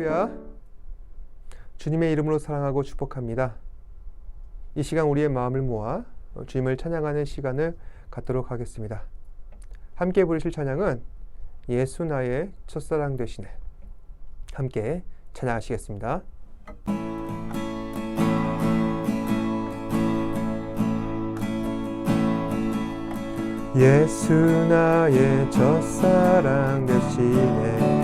할렐루야. 주님의 이름으로 사랑하고 축복합니다. 이 시간 우리의 마음을 모아 주님을 찬양하는 시간을 갖도록 하겠습니다. 함께 부르실 찬양은 예수 나의 첫사랑 되시네. 함께 찬양하시겠습니다. 예수 나의 첫사랑 되시네.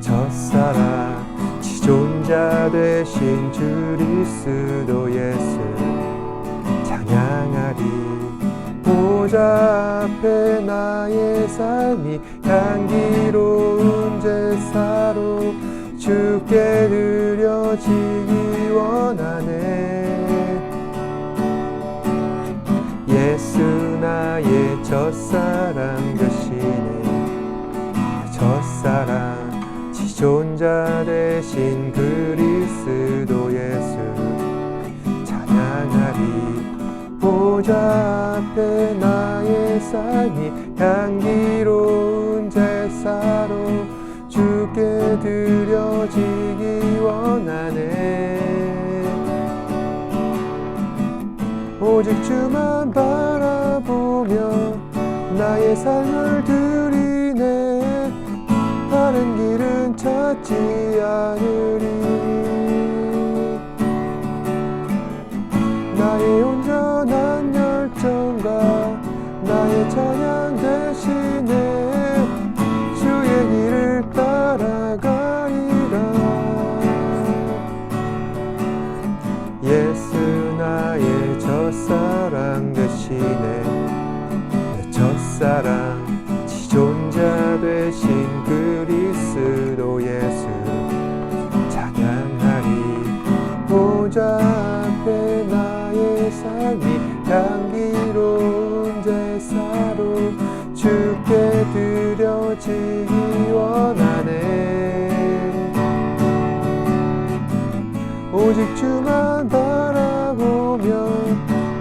첫사랑 지존자 되신 그리스도 예수 찬양하리. 보좌 앞에 나의 삶이 향기로운 제사로 주께 드려지기 원하네. 예수 나의 첫사랑 되시네. 첫사랑 지존자 되신 그리스도 예수 찬양하리. 보좌 앞에 나의 삶이 향기로운 제사로 주께 드려지기 원하네. 오직 주만 바라보며 나의 삶을 드리네. 다른 길은 찾지 않으리. 나의 온전한 열정과 나의 찬양 대신에 주의 길을 따라가리라. 예수 나의 첫사랑 되시네. 내 첫사랑 지존자 되신 그리스도 예수 찬양하리. 보좌 앞에 나의 삶이 향기로운 제사로 주께 드려지기 원하네. 오직 주만 바라보며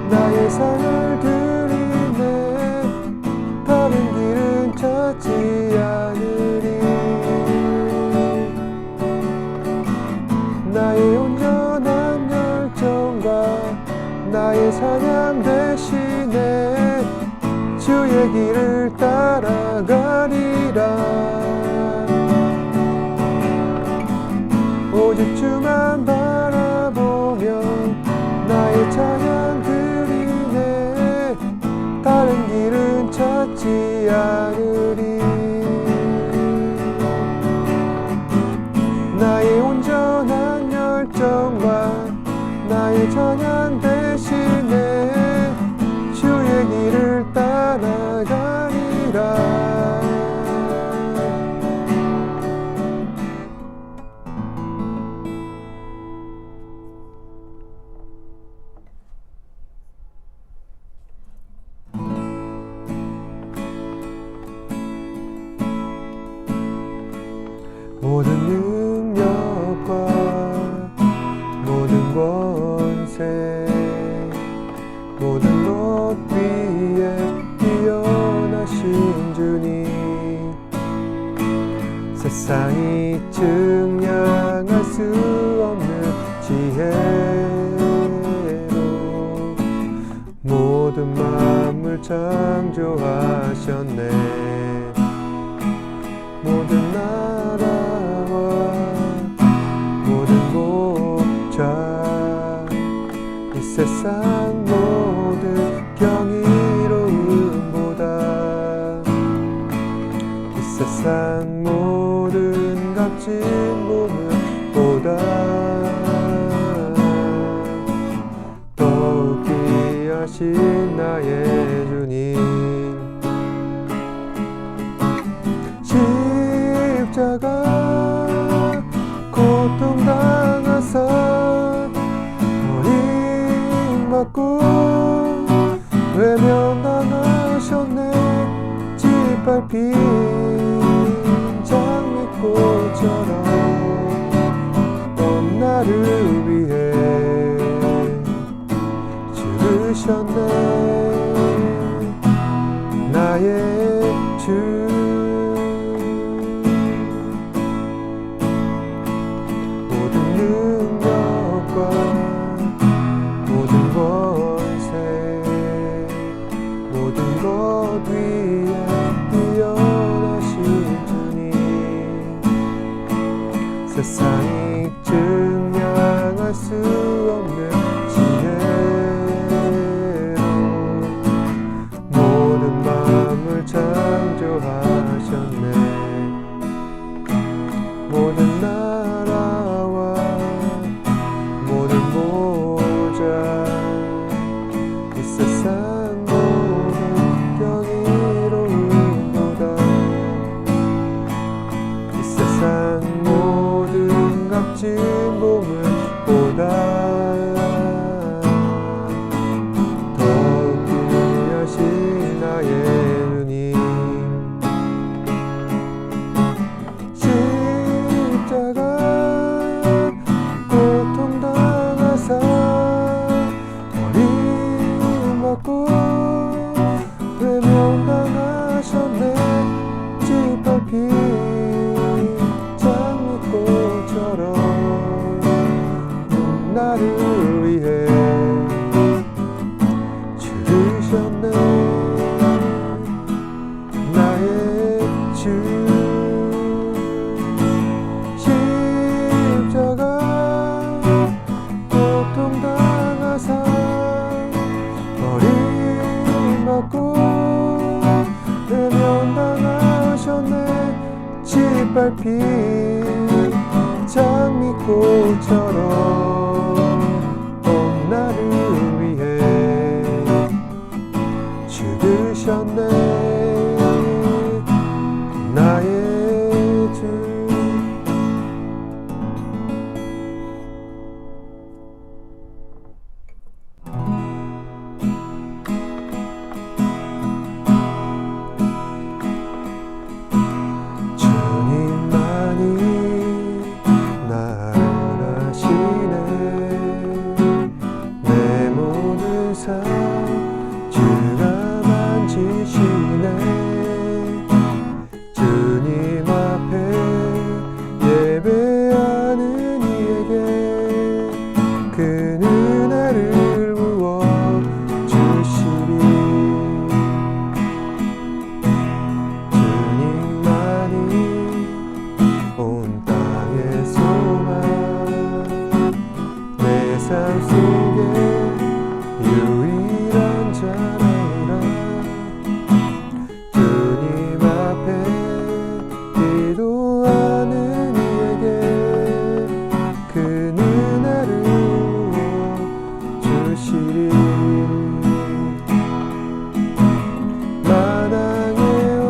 나의 삶을 드리네. 다른 길은 찾지 않으리. 나의 온전한 열정과 나의 찬양 대신에 주의 길을 따라가리라. 오직 주만 바라보며 나의 찬양 드리네. 다른 길은 찾지 않으리. 나의 온전한 열정과 나의 찬양 대신에 주의 길을 따라가리라. 모든 능력과 모든 권세 모든 것 위에 뛰어나신 주님, 세상이 증량할 수 없는 지혜로 모든 만물 창조하셨네. 모든 나라와 모든 목자 이 세상 모든 경이로움보다 이 세상 모든 값진 몸을보다 더욱 귀하신 나의 주님, 십자가 고통당하사 버림받고 외면당하셨네. 짓밟힌 장미꽃처럼 넌 나를 위해 죽으셨네. 세상이 증량할 수 없는 지혜로 모든 마음을 창조하셨네. 모든 나라와 모든 보좌 이 세상 모든 경이로움보다 이 세상 모든 값진 보물보다 더 귀하신 나의 주님. 십자가 고통당하사 버림받고 외면당하셨네. 짓밟힌 장미꽃처럼 나를 위해 죽으셨네. 나의 주 십자가 고통당하사 버림받고 외면당하셨네. 짓밟힌 장미꽃처럼 나를 위해 죽으셨네. 나의 주 주님만이 나를 아시네. 내 모든 삶 주가 만지시네. 주님 앞에 예배하는 이에게 그 은혜를 부어 주시리. 주님만이 온 땅의 소망 내 삶 속에 유일한 자랑이라. 주님 앞에 기도하는 이에게 그 은혜를 주시리. 만왕의 왕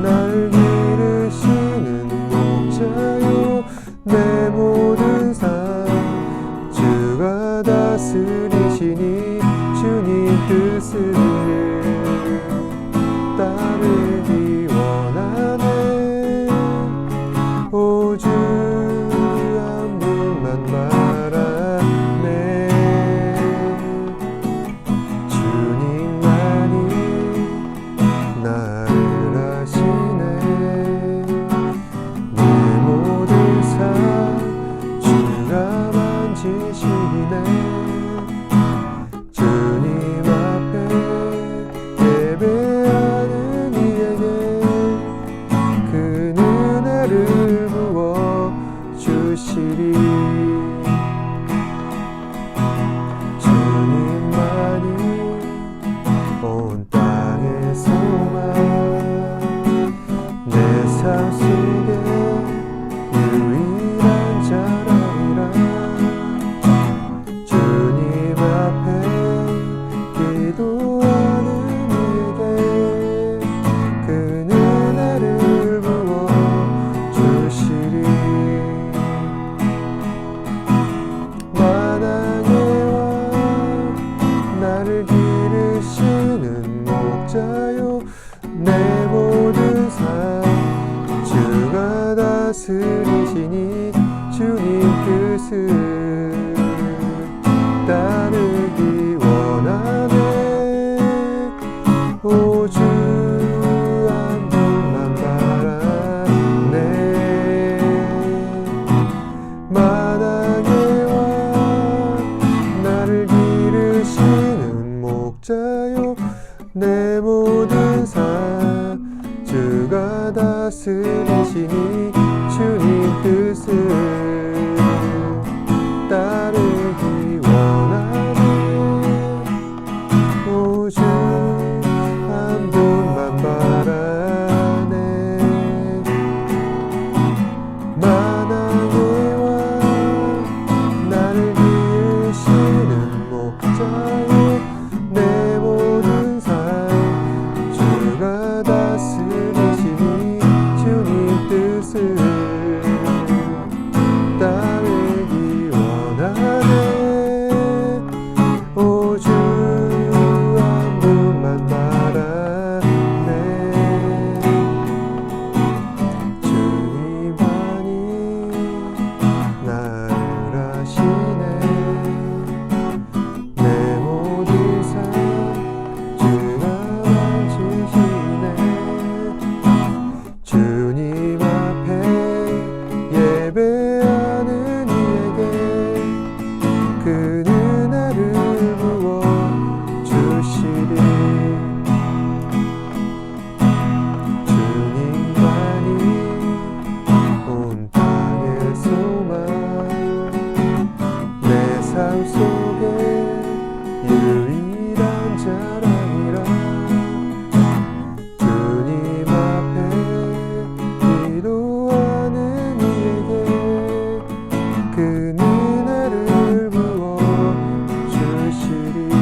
나를 기르시는 목자요. 내 모든 삶 주가 다스리시니 주님 뜻을 따르기 원하네. 오 주 한 분만 바라네. 주님만이 나를 아시네. 내 모든 삶 주가 만지시네. 주님 앞에 예배하는 이에게 그 은혜를 부어 주시리. 주님만이 온 땅의 소망 내 삶 속에 유일한 자랑이라. 주님 앞에 기도하는 이에게 그 은혜를 부어 주시리. 만왕의 왕 나를 기르시는 목자요. 내 모든 삶 주가 다스리시니 주님 뜻을 따르기 원하네. 오 주 한 분만 바라네. 만왕의 왕 나를 기르시는 목자요. 내 모든 삶 주가 다스리시니 주님 뜻을 따르기 원하네. 오직 한 분만 바라네. 만왕의 왕 나를 기르시는 목자요 내 모든 삶 주가 다스리시니 주님 뜻을 따르기 원하네. 오직 한 분만 바라네. 주님만이 나를 아시네. 내 모든 삶 주가 만지시네. 주님 앞에 예배하는 이에게 그 은혜를 부어 주시리. 주님만이 온 땅의 소망 내 삶 속에 유일한 자랑이라. 주님 앞에 기도하는 이에게 그 은혜를 부어 주시리.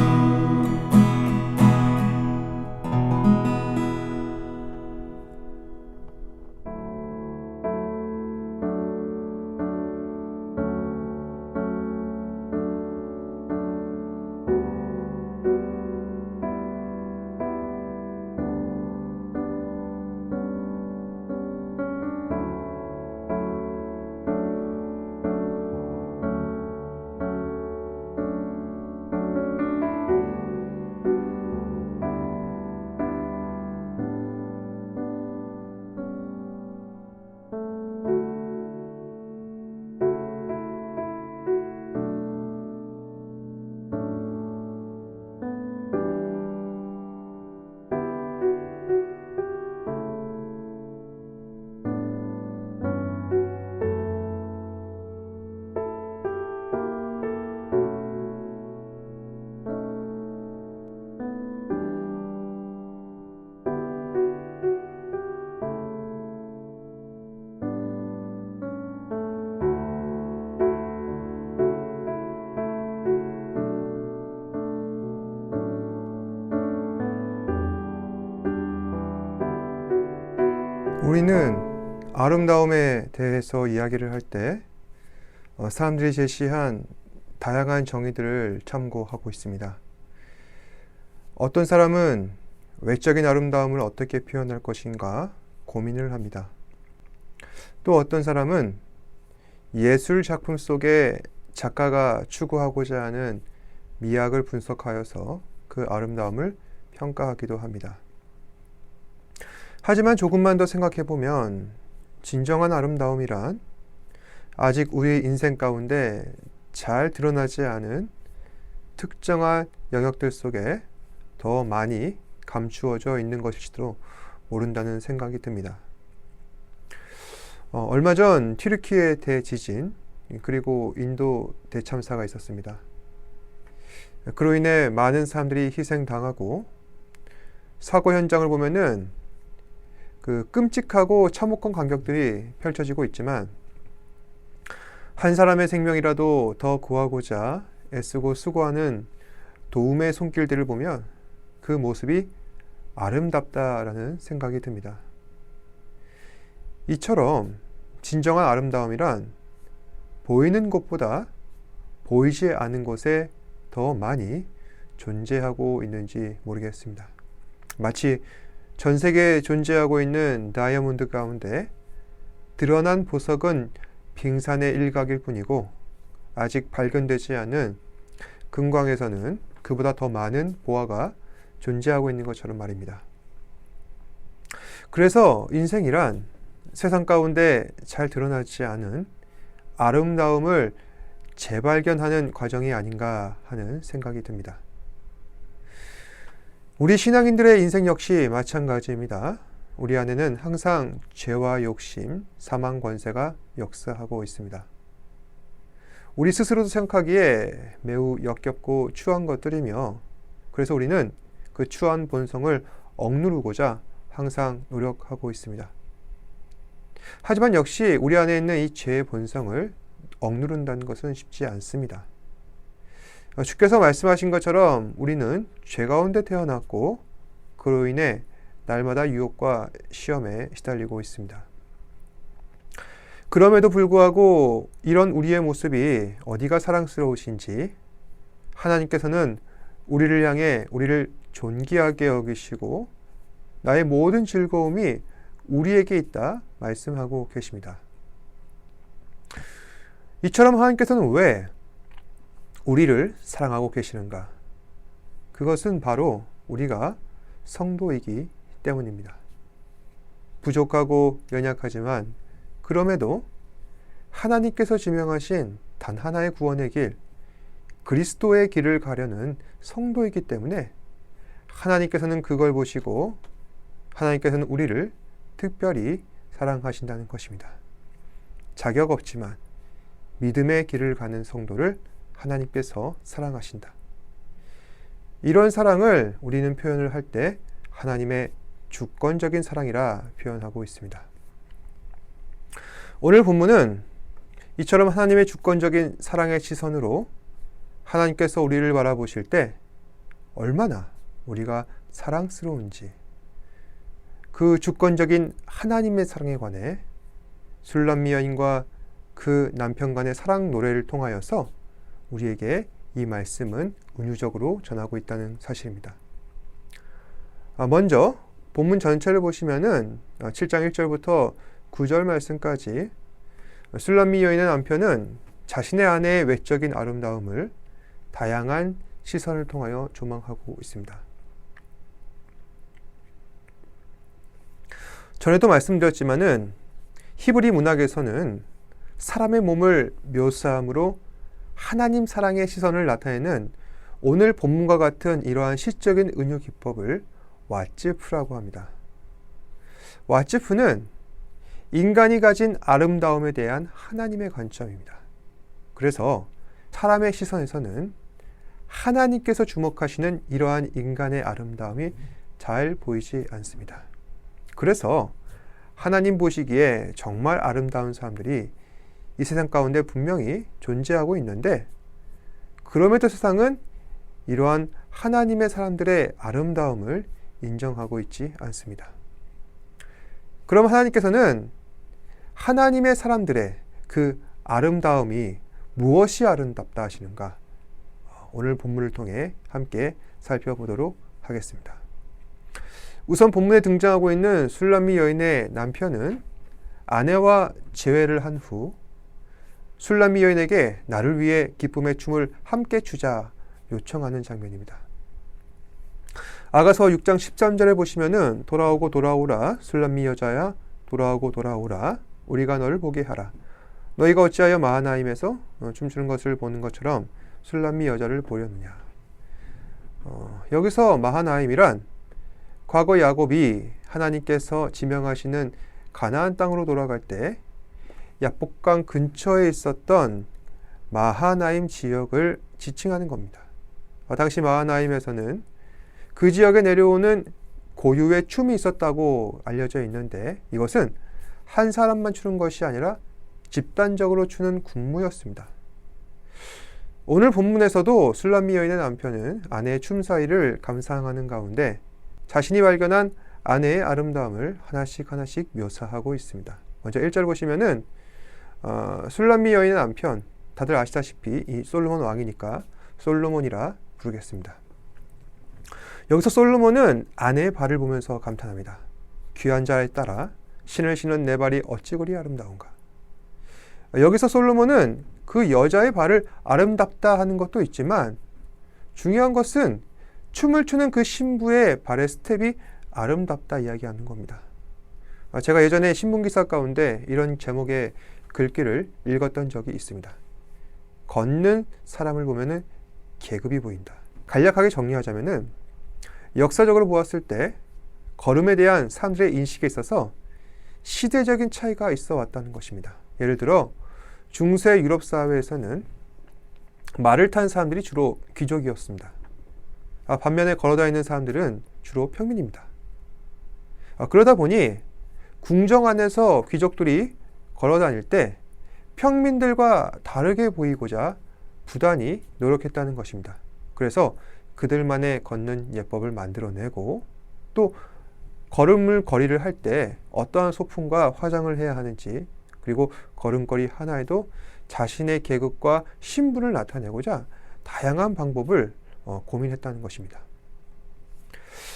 우리는 아름다움에 대해서 이야기를 할 때 사람들이 제시한 다양한 정의들을 참고하고 있습니다. 어떤 사람은 외적인 아름다움을 어떻게 표현할 것인가 고민을 합니다. 또 어떤 사람은 예술 작품 속에 작가가 추구하고자 하는 미학을 분석하여서 그 아름다움을 평가하기도 합니다. 하지만 조금만 더 생각해 보면 진정한 아름다움이란 아직 우리 인생 가운데 잘 드러나지 않은 특정한 영역들 속에 더 많이 감추어져 있는 것일지도 모른다는 생각이 듭니다. 얼마 전 튀르키예 대지진 그리고 인도 대참사가 있었습니다. 그로 인해 많은 사람들이 희생당하고 사고 현장을 보면은 그 끔찍하고 참혹한 간격들이 펼쳐지고 있지만 한 사람의 생명이라도 더 구하고자 애쓰고 수고하는 도움의 손길들을 보면 그 모습이 아름답다라는 생각이 듭니다. 이처럼 진정한 아름다움이란 보이는 곳보다 보이지 않은 곳에 더 많이 존재하고 있는지 모르겠습니다. 마치 전 세계에 존재하고 있는 다이아몬드 가운데 드러난 보석은 빙산의 일각일 뿐이고 아직 발견되지 않은 금광에서는 그보다 더 많은 보화가 존재하고 있는 것처럼 말입니다. 그래서 인생이란 세상 가운데 잘 드러나지 않은 아름다움을 재발견하는 과정이 아닌가 하는 생각이 듭니다. 우리 신앙인들의 인생 역시 마찬가지입니다. 우리 안에는 항상 죄와 욕심, 사망 권세가 역사하고 있습니다. 우리 스스로도 생각하기에 매우 역겹고 추한 것들이며 그래서 우리는 그 추한 본성을 억누르고자 항상 노력하고 있습니다. 하지만 역시 우리 안에 있는 이 죄의 본성을 억누른다는 것은 쉽지 않습니다. 주께서 말씀하신 것처럼 우리는 죄 가운데 태어났고 그로 인해 날마다 유혹과 시험에 시달리고 있습니다. 그럼에도 불구하고 이런 우리의 모습이 어디가 사랑스러우신지 하나님께서는 우리를 향해 우리를 존귀하게 여기시고 나의 모든 즐거움이 우리에게 있다 말씀하고 계십니다. 이처럼 하나님께서는 왜 우리를 사랑하고 계시는가? 그것은 바로 우리가 성도이기 때문입니다. 부족하고 연약하지만 그럼에도 하나님께서 지명하신 단 하나의 구원의 길, 그리스도의 길을 가려는 성도이기 때문에 하나님께서는 그걸 보시고 하나님께서는 우리를 특별히 사랑하신다는 것입니다. 자격 없지만 믿음의 길을 가는 성도를 하나님께서 사랑하신다. 이런 사랑을 우리는 표현을 할 때 하나님의 주권적인 사랑이라 표현하고 있습니다. 오늘 본문은 이처럼 하나님의 주권적인 사랑의 시선으로 하나님께서 우리를 바라보실 때 얼마나 우리가 사랑스러운지 그 주권적인 하나님의 사랑에 관해 술람미 여인과 그 남편 간의 사랑 노래를 통하여서 우리에게 이 말씀은 은유적으로 전하고 있다는 사실입니다. 먼저 본문 전체를 보시면은 7장 1절부터 9절 말씀까지 술람미 여인의 남편은 자신의 아내의 외적인 아름다움을 다양한 시선을 통하여 조망하고 있습니다. 전에도 말씀드렸지만은 히브리 문학에서는 사람의 몸을 묘사함으로 하나님 사랑의 시선을 나타내는 오늘 본문과 같은 이러한 시적인 은유 기법을 와츠프라고 합니다. 와츠프는 인간이 가진 아름다움에 대한 하나님의 관점입니다. 그래서 사람의 시선에서는 하나님께서 주목하시는 이러한 인간의 아름다움이 잘 보이지 않습니다. 그래서 하나님 보시기에 정말 아름다운 사람들이 이 세상 가운데 분명히 존재하고 있는데 그럼에도 세상은 이러한 하나님의 사람들의 아름다움을 인정하고 있지 않습니다. 그럼 하나님께서는 하나님의 사람들의 그 아름다움이 무엇이 아름답다 하시는가? 오늘 본문을 통해 함께 살펴보도록 하겠습니다. 우선 본문에 등장하고 있는 술람미 여인의 남편은 아내와 재회를 한 후 술람미 여인에게 나를 위해 기쁨의 춤을 함께 추자 요청하는 장면입니다. 아가서 6장 13절에 보시면은 돌아오고 돌아오라 술람미 여자야 돌아오고 돌아오라 우리가 너를 보게 하라 너희가 어찌하여 마하나임에서 춤추는 것을 보는 것처럼 술람미 여자를 보려느냐. 여기서 마하나임이란 과거 야곱이 하나님께서 지명하시는 가나안 땅으로 돌아갈 때 야복강 근처에 있었던 마하나임 지역을 지칭하는 겁니다. 당시 마하나임에서는 그 지역에 내려오는 고유의 춤이 있었다고 알려져 있는데 이것은 한 사람만 추는 것이 아니라 집단적으로 추는 군무였습니다. 오늘 본문에서도 술람미 여인의 남편은 아내의 춤 사이를 감상하는 가운데 자신이 발견한 아내의 아름다움을 하나씩 묘사하고 있습니다. 먼저 1절 보시면은 술람미 여인의 남편, 다들 아시다시피 이 솔로몬 왕이니까 솔로몬이라 부르겠습니다. 여기서 솔로몬은 아내의 발을 보면서 감탄합니다. 귀한 자에 따라 신을 신은 내 발이 어찌 그리 아름다운가. 여기서 솔로몬은 그 여자의 발을 아름답다 하는 것도 있지만 중요한 것은 춤을 추는 그 신부의 발의 스텝이 아름답다 이야기하는 겁니다. 제가 예전에 신문기사 가운데 이런 제목의 글귀를 읽었던 적이 있습니다. 걷는 사람을 보면은 계급이 보인다. 간략하게 정리하자면은 역사적으로 보았을 때 걸음에 대한 사람들의 인식에 있어서 시대적인 차이가 있어 왔다는 것입니다. 예를 들어 중세 유럽 사회에서는 말을 탄 사람들이 주로 귀족이었습니다. 반면에 걸어다니는 사람들은 주로 평민입니다. 그러다 보니 궁정 안에서 귀족들이 걸어다닐 때 평민들과 다르게 보이고자 부단히 노력했다는 것입니다. 그래서 그들만의 걷는 예법을 만들어내고 또 거리를 할 때 어떠한 소품과 화장을 해야 하는지, 그리고 걸음걸이 하나에도 자신의 계급과 신분을 나타내고자 다양한 방법을 고민했다는 것입니다.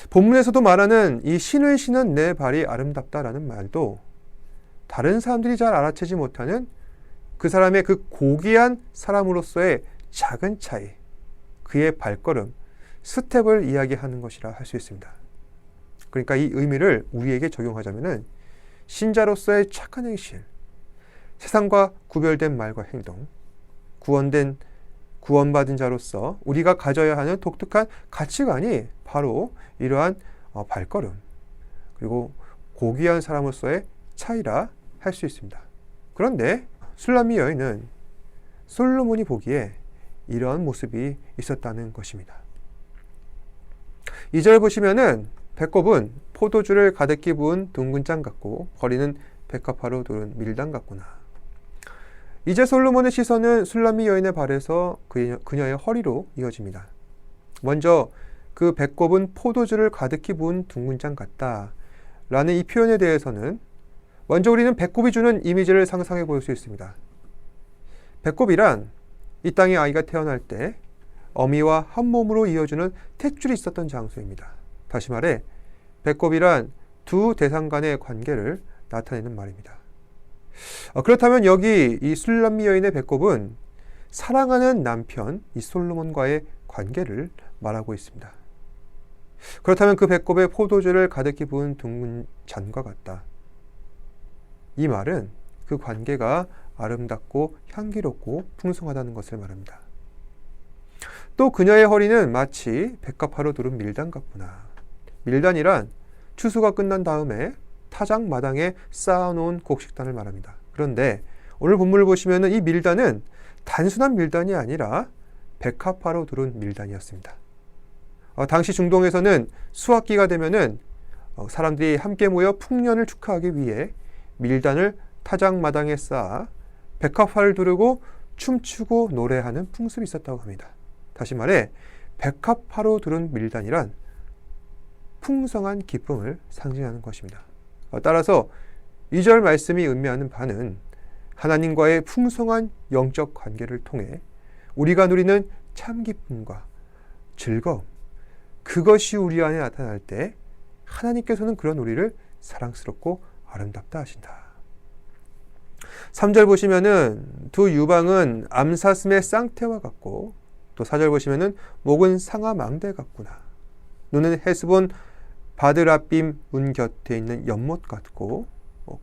본문에서도 말하는 이 신을 신은 내 발이 아름답다라는 말도 다른 사람들이 잘 알아채지 못하는 그 사람의 그 고귀한 사람으로서의 작은 차이, 그의 발걸음, 스텝을 이야기하는 것이라 할 수 있습니다. 그러니까 이 의미를 우리에게 적용하자면은 신자로서의 착한 행실, 세상과 구별된 말과 행동, 구원받은 자로서 우리가 가져야 하는 독특한 가치관이 바로 이러한 발걸음, 그리고 고귀한 사람으로서의 차이라 할 수 있습니다. 그런데 술람미 여인은 솔로몬이 보기에 이러한 모습이 있었다는 것입니다. 2절 보시면은 배꼽은 포도주를 가득히 부은 둥근 짱 같고 허리는 백합화로 두른 밀당 같구나. 이제 솔로몬의 시선은 술람미 여인의 발에서 그녀의 허리로 이어집니다. 먼저 그 배꼽은 포도주를 가득히 부은 둥근 짱 같다 라는 이 표현에 대해서는 먼저 우리는 배꼽이 주는 이미지를 상상해 볼 수 있습니다. 배꼽이란 이 땅에 아이가 태어날 때 어미와 한 몸으로 이어주는 탯줄이 있었던 장소입니다. 다시 말해 배꼽이란 두 대상 간의 관계를 나타내는 말입니다. 그렇다면 여기 이 술람미 여인의 배꼽은 사랑하는 남편 이 솔로몬과의 관계를 말하고 있습니다. 그렇다면 그 배꼽에 포도주를 가득히 부은 둥근 잔과 같다. 이 말은 그 관계가 아름답고 향기롭고 풍성하다는 것을 말합니다. 또 그녀의 허리는 마치 백합화로 두른 밀단 같구나. 밀단이란 추수가 끝난 다음에 타작 마당에 쌓아놓은 곡식단을 말합니다. 그런데 오늘 본문을 보시면 이 밀단은 단순한 밀단이 아니라 백합화로 두른 밀단이었습니다. 당시 중동에서는 수확기가 되면은 사람들이 함께 모여 풍년을 축하하기 위해 밀단을 타작 마당에 쌓아 백합화를 두르고 춤추고 노래하는 풍습이 있었다고 합니다. 다시 말해 백합화로 두른 밀단이란 풍성한 기쁨을 상징하는 것입니다. 따라서 2절 말씀이 의미하는 바는 하나님과의 풍성한 영적 관계를 통해 우리가 누리는 참 기쁨과 즐거움, 그것이 우리 안에 나타날 때 하나님께서는 그런 우리를 사랑스럽고 아름답다 하신다. 3절 보시면은 두 유방은 암사슴의 쌍태와 같고, 또 4절 보시면은 목은 상아 망대 같구나. 눈은 헤스본 바드라빔 문 곁에 있는 연못 같고,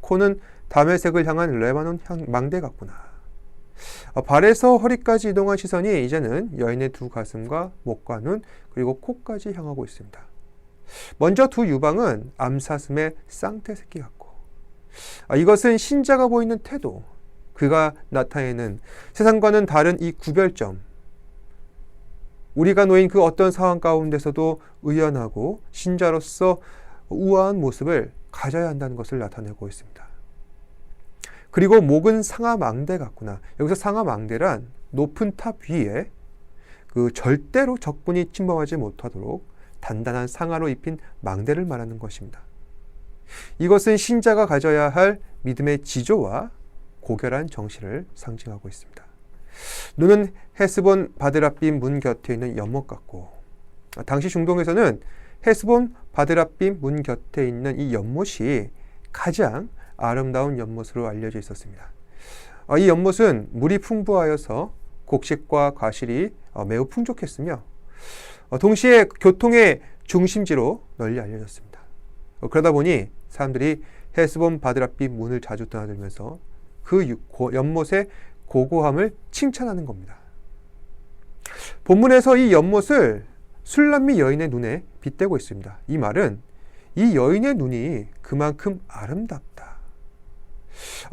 코는 다메섹을 향한 레바논 망대 같구나. 발에서 허리까지 이동한 시선이 이제는 여인의 두 가슴과 목과 눈 그리고 코까지 향하고 있습니다. 먼저 두 유방은 암사슴의 쌍태 새끼 같고, 이것은 신자가 보이는 태도, 그가 나타내는 세상과는 다른 이 구별점, 우리가 놓인 그 어떤 상황 가운데서도 의연하고 신자로서 우아한 모습을 가져야 한다는 것을 나타내고 있습니다. 그리고 목은 상아 망대 같구나. 여기서 상아 망대란 높은 탑 위에 그 절대로 적군이 침범하지 못하도록 단단한 상아로 입힌 망대를 말하는 것입니다. 이것은 신자가 가져야 할 믿음의 지조와 고결한 정신을 상징하고 있습니다. 눈은 헤스본 바드라빔 문 곁에 있는 연못 같고, 당시 중동에서는 헤스본 바드라빔 문 곁에 있는 이 연못이 가장 아름다운 연못으로 알려져 있었습니다. 이 연못은 물이 풍부하여서 곡식과 과실이 매우 풍족했으며 동시에 교통의 중심지로 널리 알려졌습니다. 그러다 보니 사람들이 헤스본 바드라빔 문을 자주 드나들면서 그 연못의 고고함을 칭찬하는 겁니다. 본문에서 이 연못을 술람미 여인의 눈에 빗대고 있습니다. 이 말은 이 여인의 눈이 그만큼 아름답다.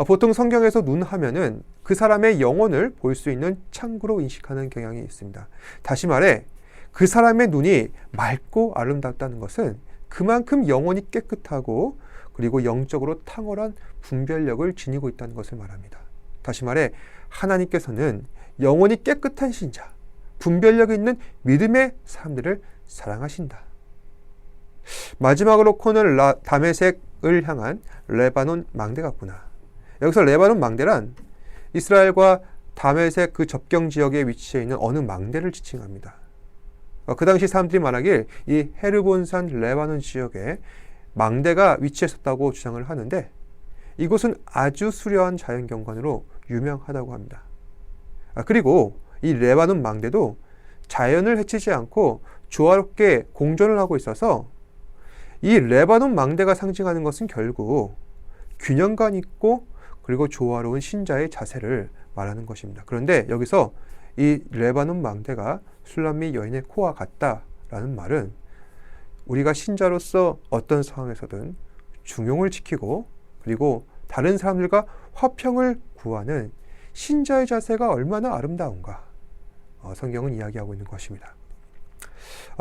보통 성경에서 눈 하면은 그 사람의 영혼을 볼 수 있는 창구로 인식하는 경향이 있습니다. 다시 말해 그 사람의 눈이 맑고 아름답다는 것은 그만큼 영혼이 깨끗하고 그리고 영적으로 탁월한 분별력을 지니고 있다는 것을 말합니다. 다시 말해 하나님께서는 영혼이 깨끗한 신자, 분별력 있는 믿음의 사람들을 사랑하신다. 마지막으로 코는 다메섹을 향한 레바논 망대 같구나. 여기서 레바논 망대란 이스라엘과 다메섹 그 접경 지역에 위치해 있는 어느 망대를 지칭합니다. 그 당시 사람들이 말하길 이 헤르본산 레바논 지역에 망대가 위치했었다고 주장을 하는데 이곳은 아주 수려한 자연경관으로 유명하다고 합니다. 그리고 이 레바논 망대도 자연을 해치지 않고 조화롭게 공존을 하고 있어서 이 레바논 망대가 상징하는 것은 결국 균형감 있고 그리고 조화로운 신자의 자세를 말하는 것입니다. 그런데 여기서 이 레바논 망대가 술람미 여인의 코와 같다라는 말은 우리가 신자로서 어떤 상황에서든 중용을 지키고 그리고 다른 사람들과 화평을 구하는 신자의 자세가 얼마나 아름다운가 성경은 이야기하고 있는 것입니다.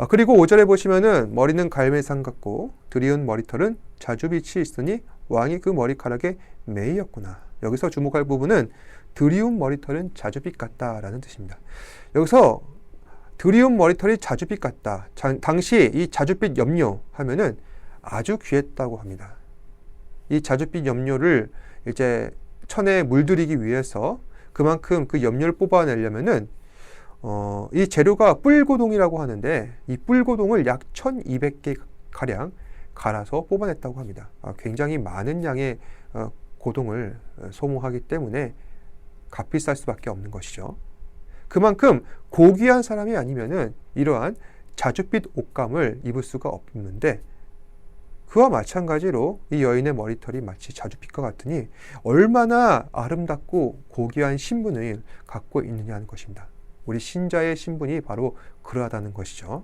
그리고 5절에 보시면은 머리는 갈매상 같고 드리운 머리털은 자주빛이 있으니 왕이 그 머리카락에 매이었구나. 여기서 주목할 부분은 드리운 머리털은 자주빛 같다라는 뜻입니다. 여기서 드리운 머리털이 자주빛 같다. 당시 이 자주빛 염료 하면은 아주 귀했다고 합니다. 이 자주빛 염료를 이제 천에 물들이기 위해서 그만큼 그 염료를 뽑아내려면은 이 재료가 뿔고동이라고 하는데 이 뿔고동을 약 1200개 가량 갈아서 뽑아냈다고 합니다. 굉장히 많은 양의 고동을 소모하기 때문에 값비쌀 수밖에 없는 것이죠. 그만큼 고귀한 사람이 아니면은 이러한 자주빛 옷감을 입을 수가 없는데 그와 마찬가지로 이 여인의 머리털이 마치 자주빛과 같으니 얼마나 아름답고 고귀한 신분을 갖고 있느냐는 것입니다. 우리 신자의 신분이 바로 그러하다는 것이죠.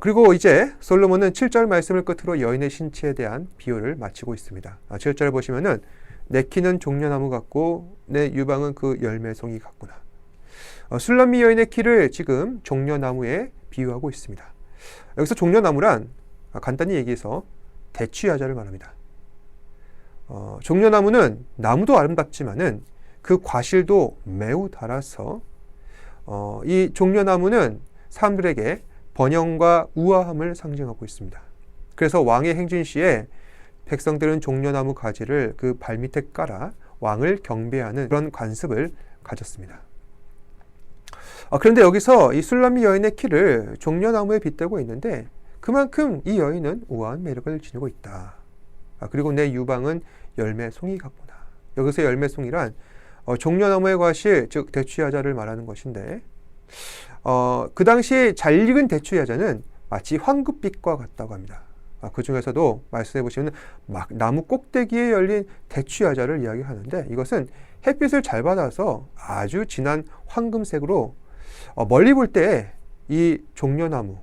그리고 이제 솔로몬은 7절 말씀을 끝으로 여인의 신체에 대한 비유를 마치고 있습니다. 7절을 보시면은 내 키는 종려나무 같고 내 유방은 그 열매송이 같구나. 술람미 여인의 키를 지금 종려나무에 비유하고 있습니다. 여기서 종려나무란 간단히 얘기해서 대추야자를 말합니다. 종려나무는 나무도 아름답지만은 그 과실도 매우 달아서 이 종려나무는 사람들에게 번영과 우아함을 상징하고 있습니다. 그래서 왕의 행진시에 백성들은 종려나무 가지를 그 발밑에 깔아 왕을 경배하는 그런 관습을 가졌습니다. 그런데 여기서 이 술람미 여인의 키를 종려나무에 빗대고 있는데 그만큼 이 여인은 우아한 매력을 지니고 있다. 그리고 내 유방은 열매송이 같구나. 여기서 열매송이란 종려나무의 과실, 즉 대추야자를 말하는 것인데 그 당시에 잘 익은 대추야자는 마치 황금빛과 같다고 합니다. 그 중에서도 말씀해 보시면 나무 꼭대기에 열린 대추야자를 이야기하는데 이것은 햇빛을 잘 받아서 아주 진한 황금색으로 멀리 볼 때 이 종려나무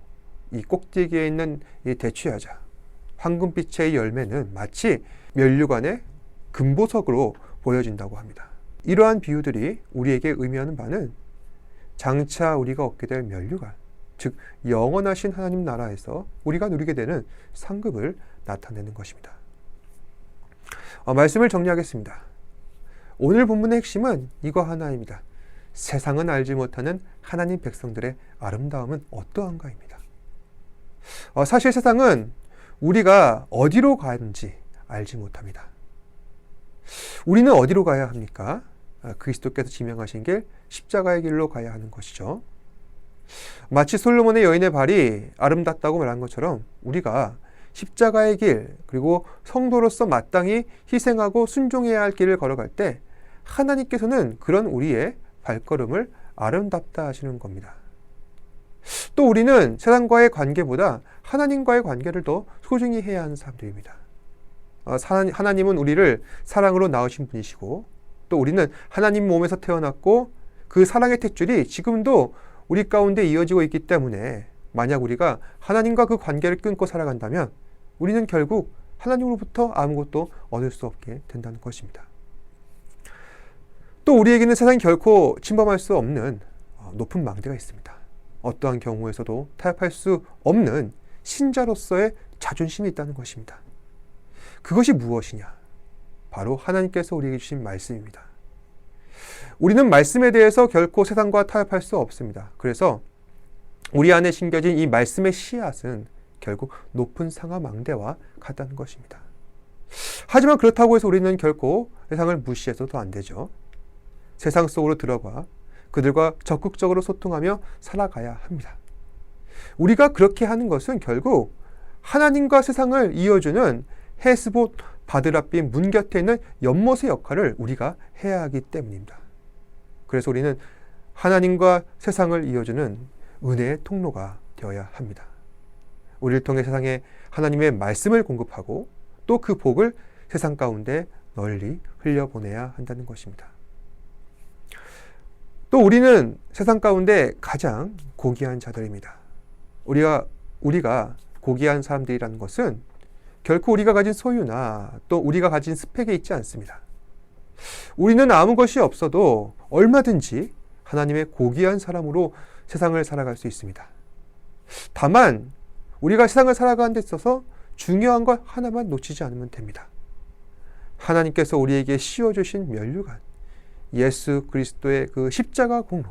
이 꼭대기에 있는 이 대추야자 황금빛의 열매는 마치 면류관의 금보석으로 보여진다고 합니다. 이러한 비유들이 우리에게 의미하는 바는 장차 우리가 얻게 될 면류관, 즉 영원하신 하나님 나라에서 우리가 누리게 되는 상급을 나타내는 것입니다. 말씀을 정리하겠습니다. 오늘 본문의 핵심은 이거 하나입니다. 세상은 알지 못하는 하나님 백성들의 아름다움은 어떠한가입니다. 사실 세상은 우리가 어디로 가는지 알지 못합니다. 우리는 어디로 가야 합니까? 그리스도께서 지명하신 길, 십자가의 길로 가야 하는 것이죠. 마치 솔로몬의 여인의 발이 아름답다고 말한 것처럼 우리가 십자가의 길, 그리고 성도로서 마땅히 희생하고 순종해야 할 길을 걸어갈 때 하나님께서는 그런 우리의 발걸음을 아름답다 하시는 겁니다. 또 우리는 세상과의 관계보다 하나님과의 관계를 더 소중히 해야 하는 사람들입니다. 하나님은 우리를 사랑으로 낳으신 분이시고 또 우리는 하나님 몸에서 태어났고 그 사랑의 탯줄이 지금도 우리 가운데 이어지고 있기 때문에 만약 우리가 하나님과 그 관계를 끊고 살아간다면 우리는 결국 하나님으로부터 아무것도 얻을 수 없게 된다는 것입니다. 또 우리에게는 세상이 결코 침범할 수 없는 높은 망대가 있습니다. 어떠한 경우에서도 타협할 수 없는 신자로서의 자존심이 있다는 것입니다. 그것이 무엇이냐? 바로 하나님께서 우리에게 주신 말씀입니다. 우리는 말씀에 대해서 결코 세상과 타협할 수 없습니다. 그래서 우리 안에 심겨진 이 말씀의 씨앗은 결국 높은 상하 망대와 같다는 것입니다. 하지만 그렇다고 해서 우리는 결코 세상을 무시해서도 안 되죠. 세상 속으로 들어가 그들과 적극적으로 소통하며 살아가야 합니다. 우리가 그렇게 하는 것은 결국 하나님과 세상을 이어주는 헤스봇 바드라빔 문 곁에 있는 연못의 역할을 우리가 해야 하기 때문입니다. 그래서 우리는 하나님과 세상을 이어주는 은혜의 통로가 되어야 합니다. 우리를 통해 세상에 하나님의 말씀을 공급하고 또 그 복을 세상 가운데 널리 흘려보내야 한다는 것입니다. 또 우리는 세상 가운데 가장 고귀한 자들입니다. 우리가 고귀한 사람들이라는 것은 결코 우리가 가진 소유나 또 우리가 가진 스펙에 있지 않습니다. 우리는 아무 것이 없어도 얼마든지 하나님의 고귀한 사람으로 세상을 살아갈 수 있습니다. 다만 우리가 세상을 살아가는 데 있어서 중요한 것 하나만 놓치지 않으면 됩니다. 하나님께서 우리에게 씌워주신 면류관, 예수 그리스도의 그 십자가 공로,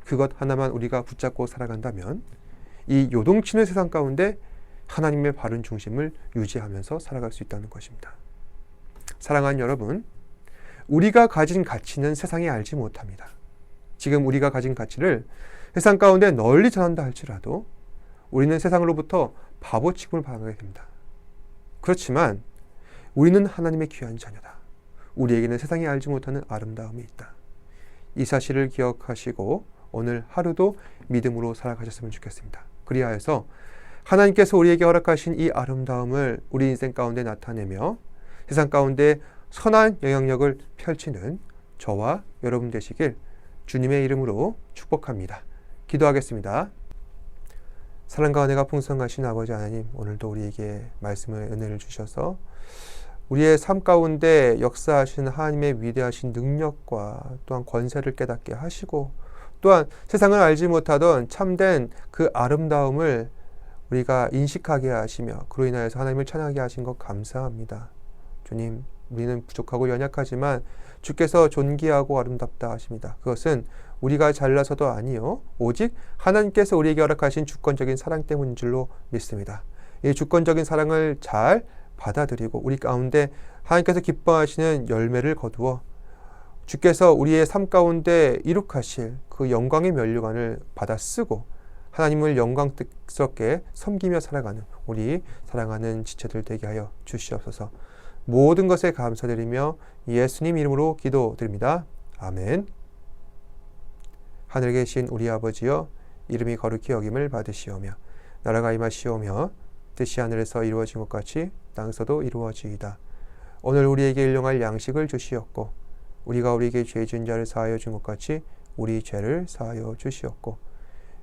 그것 하나만 우리가 붙잡고 살아간다면 이 요동치는 세상 가운데 하나님의 바른 중심을 유지하면서 살아갈 수 있다는 것입니다. 사랑하는 여러분, 우리가 가진 가치는 세상이 알지 못합니다. 지금 우리가 가진 가치를 세상 가운데 널리 전한다 할지라도 우리는 세상으로부터 바보 취급을 받게 됩니다. 그렇지만 우리는 하나님의 귀한 자녀다. 우리에게는 세상이 알지 못하는 아름다움이 있다. 이 사실을 기억하시고 오늘 하루도 믿음으로 살아가셨으면 좋겠습니다. 그리하여서 하나님께서 우리에게 허락하신 이 아름다움을 우리 인생 가운데 나타내며 세상 가운데 선한 영향력을 펼치는 저와 여러분 되시길 주님의 이름으로 축복합니다. 기도하겠습니다. 사랑과 은혜가 풍성하신 아버지 하나님, 오늘도 우리에게 말씀의 은혜를 주셔서 우리의 삶 가운데 역사하시는 하나님의 위대하신 능력과 또한 권세를 깨닫게 하시고 또한 세상을 알지 못하던 참된 그 아름다움을 우리가 인식하게 하시며 그로 인하여서 하나님을 찬양하게 하신 것 감사합니다. 주님, 우리는 부족하고 연약하지만 주께서 존귀하고 아름답다 하십니다. 그것은 우리가 잘나서도 아니요 오직 하나님께서 우리에게 허락하신 주권적인 사랑 때문인 줄로 믿습니다. 이 주권적인 사랑을 잘 받아들이고 우리 가운데 하나님께서 기뻐하시는 열매를 거두어 주께서 우리의 삶 가운데 이룩하실 그 영광의 면류관을 받아 쓰고 하나님을 영광스럽게 섬기며 살아가는 우리 사랑하는 지체들 되게 하여 주시옵소서. 모든 것에 감사드리며 예수님 이름으로 기도드립니다. 아멘. 하늘에 계신 우리 아버지여, 이름이 거룩히 여김을 받으시오며 나라가 임하시오며 뜻이 하늘에서 이루어진 것 같이 땅에서도 이루어지이다. 오늘 우리에게 일용할 양식을 주시옵고 우리가 우리에게 죄 지은 자를 사하여 준 것 같이 우리 죄를 사하여 주시옵고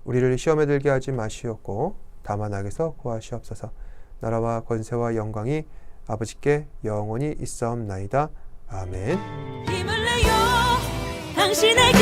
우리를 시험에 들게 하지 마시옵고 다만 악에서 구하시옵소서. 나라와 권세와 영광이 아버지께 영원히 있사옵나이다. 아멘. 힘을 내요 당신에게